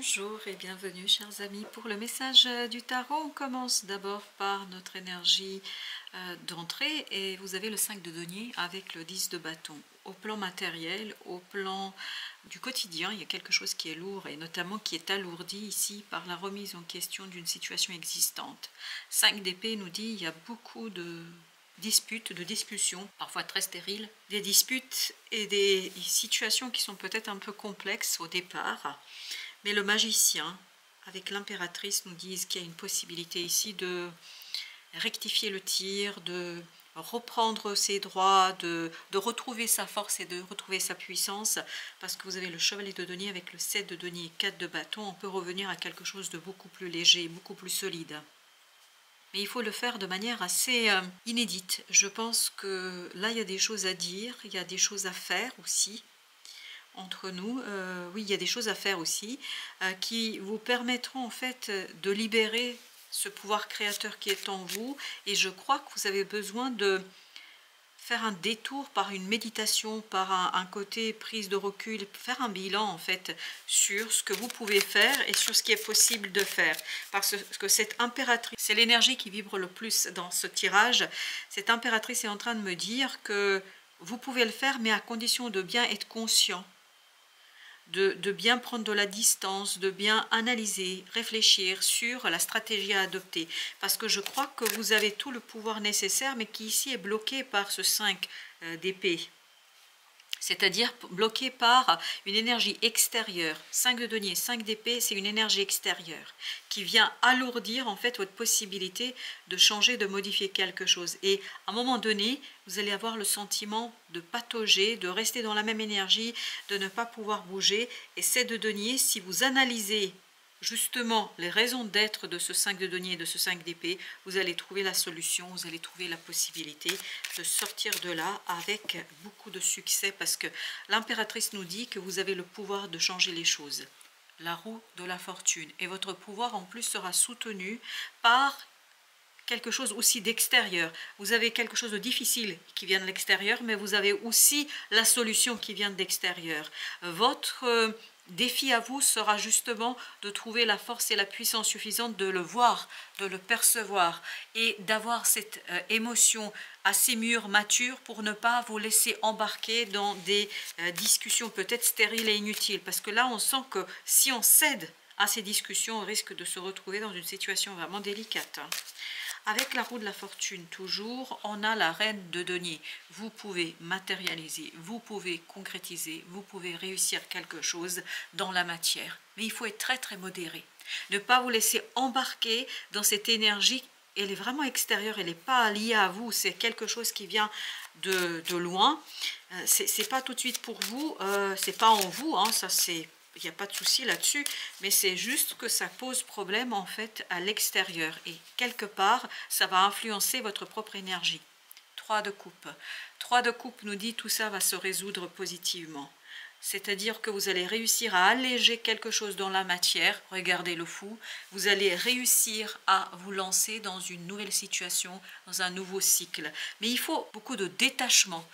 Bonjour et bienvenue chers amis pour le message du tarot. On commence d'abord par notre énergie d'entrée et vous avez le 5 de denier avec le 10 de bâton. Au plan matériel, au plan du quotidien, il y a quelque chose qui est lourd et notamment qui est alourdi ici par la remise en question d'une situation existante. 5 d'épée nous dit il y a beaucoup de disputes, de discussions, parfois très stériles, des disputes et des situations qui sont peut-être un peu complexes au départ. Mais le magicien, avec l'impératrice, nous disent qu'il y a une possibilité ici de rectifier le tir, de reprendre ses droits, de retrouver sa force et de retrouver sa puissance, parce que vous avez le chevalier de denier avec le 7 de denier et 4 de bâton, on peut revenir à quelque chose de beaucoup plus léger, beaucoup plus solide. Mais il faut le faire de manière assez inédite. Je pense que là, il y a des choses à dire, il y a des choses à faire aussi. Entre nous, oui, il y a des choses à faire aussi qui vous permettront en fait de libérer ce pouvoir créateur qui est en vous, et je crois que vous avez besoin de faire un détour par une méditation, par un côté prise de recul, faire un bilan en fait sur ce que vous pouvez faire et sur ce qui est possible de faire, parce que cette impératrice, c'est l'énergie qui vibre le plus dans ce tirage. Cette impératrice est en train de me dire que vous pouvez le faire, mais à condition de bien être conscient, de bien prendre de la distance, de bien analyser, réfléchir sur la stratégie à adopter. Parce que je crois que vous avez tout le pouvoir nécessaire, mais qui ici est bloqué par ce 5 d'épée. C'est-à-dire bloqué par une énergie extérieure. 5 de denier, 5 d'épée, c'est une énergie extérieure qui vient alourdir en fait votre possibilité de changer, de modifier quelque chose. Et à un moment donné, vous allez avoir le sentiment de patauger, de rester dans la même énergie, de ne pas pouvoir bouger. Et 7 de denier, si vous analysez justement les raisons d'être de ce 5 de denier et de ce 5 d'épée, vous allez trouver la solution, vous allez trouver la possibilité de sortir de là avec beaucoup de succès, parce que l'impératrice nous dit que vous avez le pouvoir de changer les choses. La roue de la fortune, et votre pouvoir en plus sera soutenu par quelque chose aussi d'extérieur. Vous avez quelque chose de difficile qui vient de l'extérieur, mais vous avez aussi la solution qui vient de l'extérieur. Votre défi à vous sera justement de trouver la force et la puissance suffisante de le voir, de le percevoir et d'avoir cette émotion assez mûre, mature, pour ne pas vous laisser embarquer dans des discussions peut-être stériles et inutiles. Parce que là, on sent que si on cède à ces discussions, on risque de se retrouver dans une situation vraiment délicate. Avec la roue de la fortune, toujours, on a la reine de denier. Vous pouvez matérialiser, vous pouvez concrétiser, vous pouvez réussir quelque chose dans la matière. Mais il faut être très très modéré. Ne pas vous laisser embarquer dans cette énergie. Elle est vraiment extérieure, elle n'est pas liée à vous. C'est quelque chose qui vient de loin. C'est pas tout de suite pour vous, c'est pas en vous, hein, ça c'est... Il n'y a pas de souci là-dessus, mais c'est juste que ça pose problème en fait à l'extérieur. Et quelque part, ça va influencer votre propre énergie. 3 de coupe. 3 de coupe nous dit tout ça va se résoudre positivement. C'est-à-dire que vous allez réussir à alléger quelque chose dans la matière, regardez le fou, vous allez réussir à vous lancer dans une nouvelle situation, dans un nouveau cycle. Mais il faut beaucoup de détachement,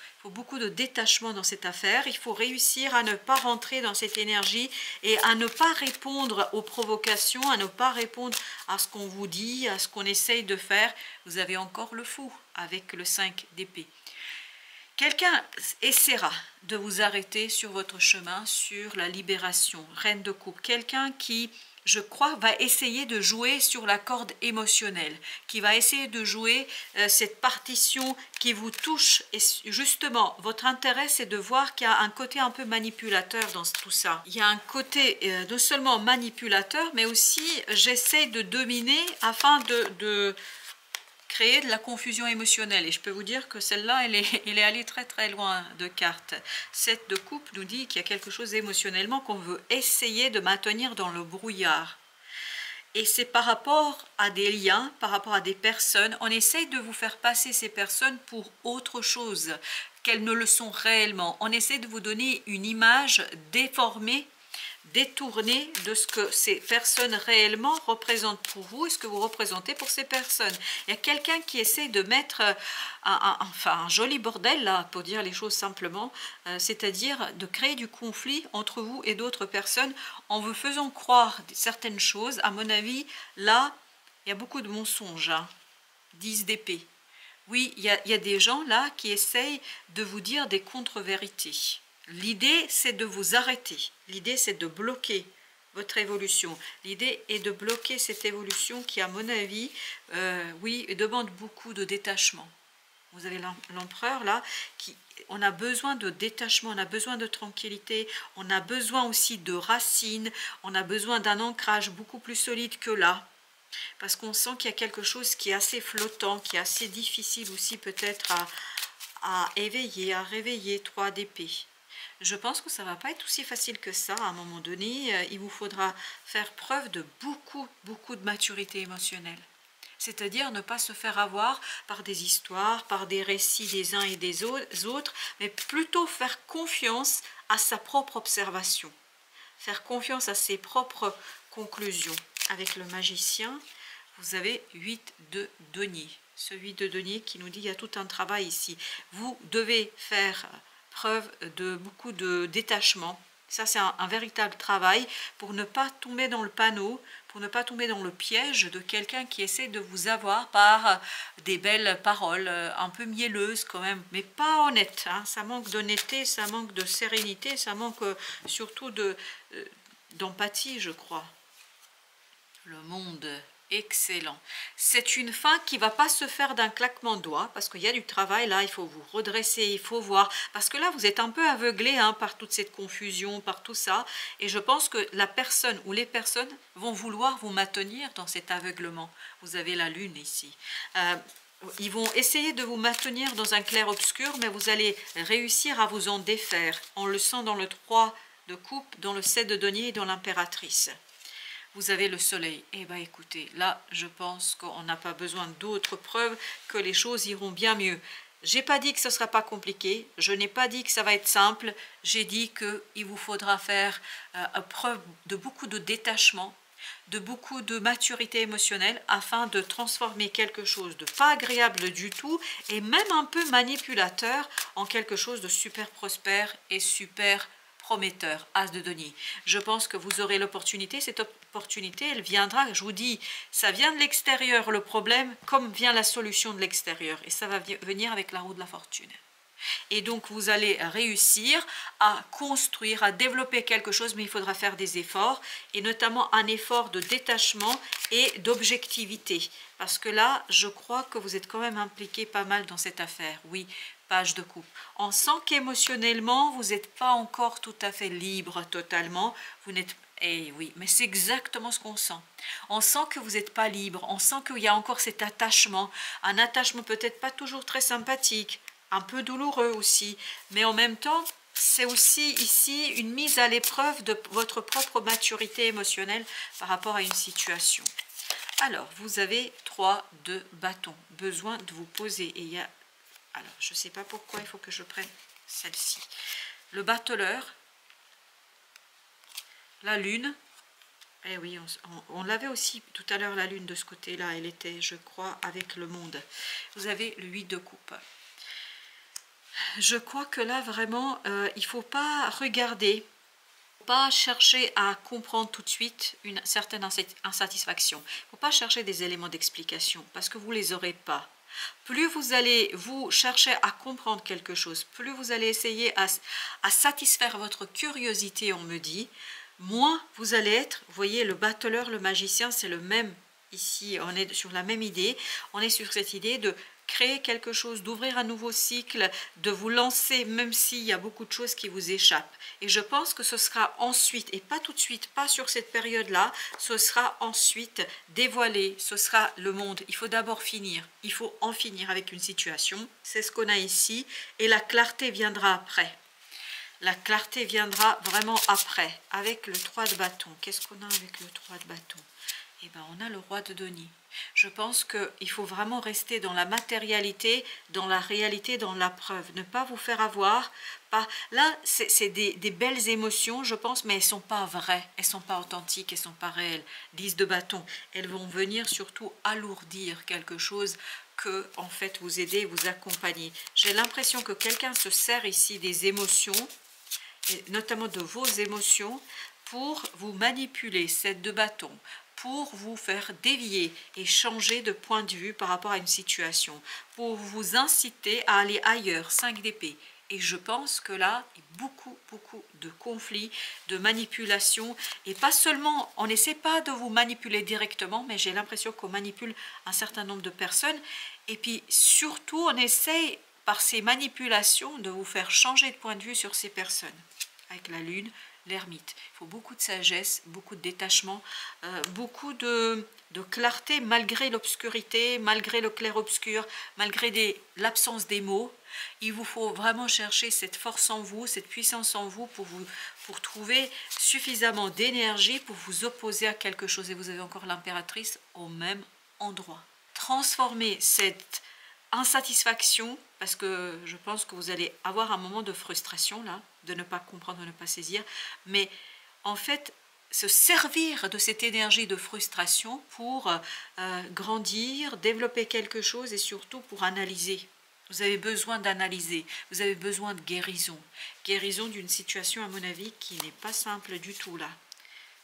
dans cette affaire, il faut réussir à ne pas rentrer dans cette énergie et à ne pas répondre aux provocations, à ne pas répondre à ce qu'on vous dit, à ce qu'on essaye de faire. Vous avez encore le fou avec le 5 d'épée. Quelqu'un essaiera de vous arrêter sur votre chemin, sur la libération, reine de coupe. Quelqu'un qui, je crois, va essayer de jouer sur la corde émotionnelle, qui va essayer de jouer cette partition qui vous touche. Et justement, votre intérêt, c'est de voir qu'il y a un côté un peu manipulateur dans tout ça. Il y a un côté non seulement manipulateur, mais aussi j'essaie de dominer afin de créer de la confusion émotionnelle. Et je peux vous dire que celle-là, elle est allée très très loin de cartes. 7 de coupe nous dit qu'il y a quelque chose émotionnellement qu'on veut essayer de maintenir dans le brouillard. Et c'est par rapport à des liens, par rapport à des personnes, on essaye de vous faire passer ces personnes pour autre chose qu'elles ne le sont réellement. On essaie de vous donner une image déformée détourner de ce que ces personnes réellement représentent pour vous et ce que vous représentez pour ces personnes. Il y a quelqu'un qui essaie de mettre un joli bordel, là, pour dire les choses simplement, c'est-à-dire de créer du conflit entre vous et d'autres personnes en vous faisant croire certaines choses. À mon avis, là, il y a beaucoup de mensonges, hein. 10 d'épée. Oui, il y a des gens là qui essayent de vous dire des contre-vérités. L'idée, c'est de vous arrêter. L'idée, c'est de bloquer votre évolution. L'idée est de bloquer cette évolution qui, à mon avis, oui, demande beaucoup de détachement. Vous avez l'empereur là, on a besoin de détachement, on a besoin de tranquillité, on a besoin aussi de racines, on a besoin d'un ancrage beaucoup plus solide que là. Parce qu'on sent qu'il y a quelque chose qui est assez flottant, qui est assez difficile aussi peut-être à éveiller, à réveiller. 3 d'épée. Je pense que ça ne va pas être aussi facile que ça. À un moment donné, il vous faudra faire preuve de beaucoup de maturité émotionnelle. C'est-à-dire ne pas se faire avoir par des histoires, par des récits des uns et des autres, mais plutôt faire confiance à sa propre observation. Faire confiance à ses propres conclusions. Avec le magicien, vous avez 8 de denier. Ce 8 de denier qui nous dit qu'il y a tout un travail ici. Vous devez faire preuve de beaucoup de détachement. Ça, c'est un véritable travail pour ne pas tomber dans le panneau, pour ne pas tomber dans le piège de quelqu'un qui essaie de vous avoir par des belles paroles, un peu mielleuses quand même, mais pas honnêtes, hein. Ça manque d'honnêteté, ça manque de sérénité, ça manque surtout d'empathie, je crois. Le monde, excellent. C'est une fin qui ne va pas se faire d'un claquement de doigts, parce qu'il y a du travail là, il faut vous redresser, il faut voir, parce que là vous êtes un peu aveuglé hein, par toute cette confusion, par tout ça, et je pense que la personne ou les personnes vont vouloir vous maintenir dans cet aveuglement. Vous avez la lune ici. Ils vont essayer de vous maintenir dans un clair-obscur, mais vous allez réussir à vous en défaire. On le sent dans le 3 de coupe, dans le 7 de denier et dans l'impératrice. Vous avez le soleil. Eh bien écoutez, là je pense qu'on n'a pas besoin d'autres preuves que les choses iront bien mieux. J'ai pas dit que ce ne sera pas compliqué, je n'ai pas dit que ça va être simple, j'ai dit qu'il vous faudra faire preuve de beaucoup de détachement, de beaucoup de maturité émotionnelle afin de transformer quelque chose de pas agréable du tout et même un peu manipulateur en quelque chose de super prospère et super prometteur, as de denier. Je pense que vous aurez l'opportunité, cette opportunité, elle viendra, je vous dis, ça vient de l'extérieur le problème, comme vient la solution de l'extérieur, et ça va venir avec la roue de la fortune. Et donc vous allez réussir à construire, à développer quelque chose, mais il faudra faire des efforts, et notamment un effort de détachement et d'objectivité. Parce que là, je crois que vous êtes quand même impliqué pas mal dans cette affaire, oui. Page de coupe. On sent qu'émotionnellement, vous n'êtes pas encore tout à fait libre totalement. Vous n'êtes... Eh oui, mais c'est exactement ce qu'on sent. On sent que vous n'êtes pas libre. On sent qu'il y a encore cet attachement. Un attachement peut-être pas toujours très sympathique. Un peu douloureux aussi. Mais en même temps, c'est aussi ici une mise à l'épreuve de votre propre maturité émotionnelle par rapport à une situation. Alors, vous avez 3 de bâton. Besoin de vous poser. Et il y a... Alors, je ne sais pas pourquoi il faut que je prenne celle-ci. Le battleur, la lune. Eh oui, on l'avait aussi tout à l'heure, la lune de ce côté-là. Elle était, je crois, avec le monde. Vous avez le 8 de coupe. Je crois que là, vraiment, il ne faut pas regarder. Il ne faut pas chercher à comprendre tout de suite une certaine insatisfaction. Il ne faut pas chercher des éléments d'explication parce que vous ne les aurez pas. Plus vous allez vous chercher à comprendre quelque chose, plus vous allez essayer à satisfaire votre curiosité, on me dit, moins vous allez être, vous voyez, le battleur, le magicien, c'est le même ici, on est sur la même idée, on est sur cette idée de créer quelque chose, d'ouvrir un nouveau cycle, de vous lancer même s'il y a beaucoup de choses qui vous échappent. Et je pense que ce sera ensuite, et pas tout de suite, pas sur cette période-là, ce sera ensuite dévoilé, ce sera le monde. Il faut d'abord finir, il faut en finir avec une situation, c'est ce qu'on a ici, et la clarté viendra après. La clarté viendra vraiment après, avec le 3 de bâton. Qu'est-ce qu'on a avec le 3 de bâton? Et ben on a le roi de denier. Je pense qu'il faut vraiment rester dans la matérialité, dans la réalité, dans la preuve. Ne pas vous faire avoir. Là, c'est des belles émotions, je pense, mais elles ne sont pas vraies, elles ne sont pas authentiques, elles ne sont pas réelles. 10 de bâton, elles vont venir surtout alourdir quelque chose que, en fait, vous aider, vous accompagner. J'ai l'impression que quelqu'un se sert ici des émotions, et notamment de vos émotions, pour vous manipuler. 7 de bâton, pour vous faire dévier et changer de point de vue par rapport à une situation, pour vous inciter à aller ailleurs. 5 d'épée. Et je pense que là, il y a beaucoup de conflits, de manipulations. Et pas seulement, on n'essaie pas de vous manipuler directement, mais j'ai l'impression qu'on manipule un certain nombre de personnes. Et puis surtout, on essaye par ces manipulations de vous faire changer de point de vue sur ces personnes. Avec la lune, l'ermite. Il faut beaucoup de sagesse, beaucoup de détachement, beaucoup de clarté malgré l'obscurité, malgré le clair-obscur, malgré l'absence des mots. Il vous faut vraiment chercher cette force en vous, cette puissance en vous pour trouver suffisamment d'énergie pour vous opposer à quelque chose. Et vous avez encore l'impératrice au même endroit. Transformer cette insatisfaction, parce que je pense que vous allez avoir un moment de frustration là, de ne pas comprendre, de ne pas saisir, mais en fait se servir de cette énergie de frustration pour grandir, développer quelque chose et surtout pour analyser. Vous avez besoin d'analyser, vous avez besoin de guérison. Guérison d'une situation, à mon avis, qui n'est pas simple du tout là.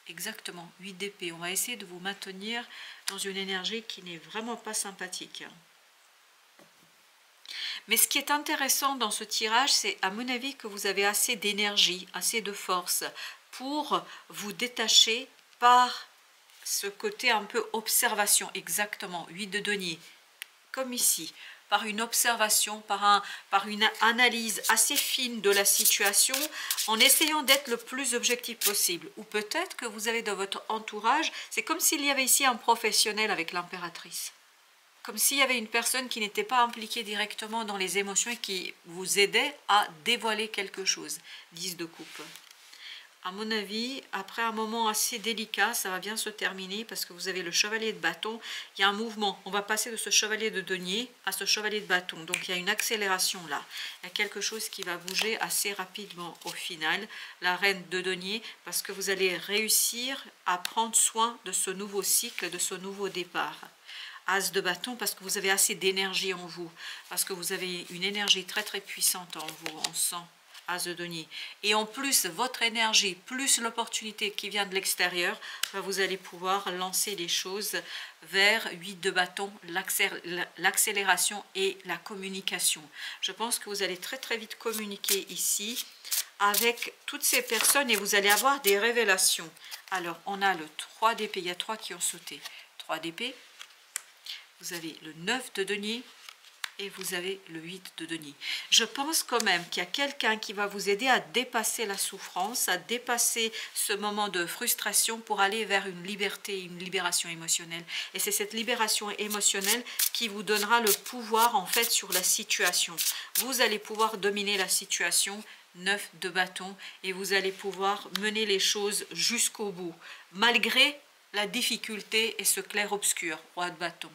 Exactement, 8 d'épée. On va essayer de vous maintenir dans une énergie qui n'est vraiment pas sympathique. Mais ce qui est intéressant dans ce tirage, c'est à mon avis que vous avez assez d'énergie, assez de force pour vous détacher par ce côté un peu observation. Exactement, 8 de denier, comme ici, par une observation, par une analyse assez fine de la situation, en essayant d'être le plus objectif possible. Ou peut-être que vous avez dans votre entourage, c'est comme s'il y avait ici un professionnel avec l'impératrice. Comme s'il y avait une personne qui n'était pas impliquée directement dans les émotions et qui vous aidait à dévoiler quelque chose. 10 de coupe. À mon avis, après un moment assez délicat, ça va bien se terminer parce que vous avez le chevalier de bâton. Il y a un mouvement. On va passer de ce chevalier de denier à ce chevalier de bâton. Donc il y a une accélération là. Il y a quelque chose qui va bouger assez rapidement au final. La reine de denier, parce que vous allez réussir à prendre soin de ce nouveau cycle, de ce nouveau départ. As de bâton, parce que vous avez assez d'énergie en vous, parce que vous avez une énergie très puissante en vous, on sent. As de denier. Et en plus, votre énergie, plus l'opportunité qui vient de l'extérieur, vous allez pouvoir lancer les choses vers 8 de bâton, l'accélération et la communication. Je pense que vous allez très vite communiquer ici avec toutes ces personnes et vous allez avoir des révélations. Alors, on a le 3 d'épée, il y a 3 qui ont sauté. 3 d'épée. Vous avez le 9 de denier et vous avez le 8 de denier. Je pense quand même qu'il y a quelqu'un qui va vous aider à dépasser la souffrance, à dépasser ce moment de frustration pour aller vers une liberté, une libération émotionnelle. Et c'est cette libération émotionnelle qui vous donnera le pouvoir en fait sur la situation. Vous allez pouvoir dominer la situation, 9 de bâton, et vous allez pouvoir mener les choses jusqu'au bout, malgré la difficulté et ce clair-obscur, roi de bâton.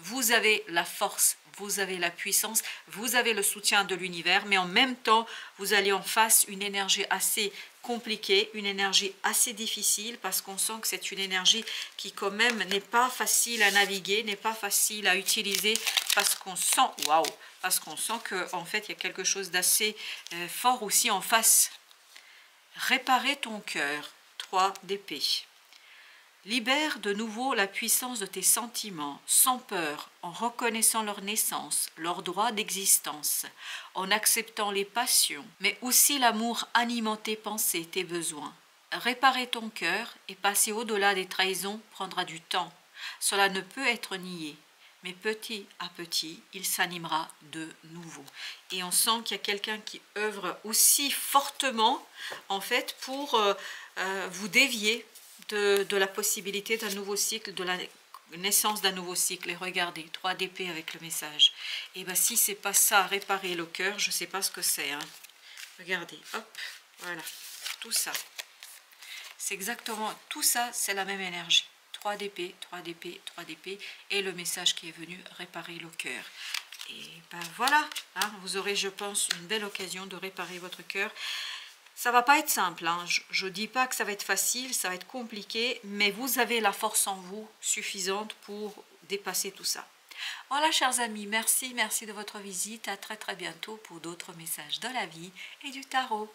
Vous avez la force, vous avez la puissance, vous avez le soutien de l'univers, mais en même temps, vous allez en face une énergie assez compliquée, une énergie assez difficile, parce qu'on sent que c'est une énergie qui quand même n'est pas facile à naviguer, n'est pas facile à utiliser, parce qu'on sent, waouh, parce qu'on sent qu'en fait, il y a quelque chose d'assez fort aussi en face. Réparer ton cœur, 3 d'épée. Libère de nouveau la puissance de tes sentiments, sans peur, en reconnaissant leur naissance, leur droit d'existence, en acceptant les passions, mais aussi l'amour animant tes pensées, tes besoins. Réparer ton cœur et passer au-delà des trahisons prendra du temps. Cela ne peut être nié, mais petit à petit, il s'animera de nouveau. Et on sent qu'il y a quelqu'un qui œuvre aussi fortement, en fait, pour vous dévier de la possibilité d'un nouveau cycle, de la naissance d'un nouveau cycle. Et regardez, 3 d'épée avec le message. Et bien si c'est pas ça, réparer le cœur, je ne sais pas ce que c'est. Hein. Regardez, hop, voilà, tout ça. C'est exactement, tout ça, c'est la même énergie. 3 d'épée, 3 d'épée, 3 d'épée, et le message qui est venu, réparer le cœur. Et ben voilà, hein, vous aurez, je pense, une belle occasion de réparer votre cœur. Ça va pas être simple, hein. Je dis pas que ça va être facile, ça va être compliqué, mais vous avez la force en vous suffisante pour dépasser tout ça. Voilà, chers amis, merci de votre visite. À très bientôt pour d'autres messages de la vie et du tarot.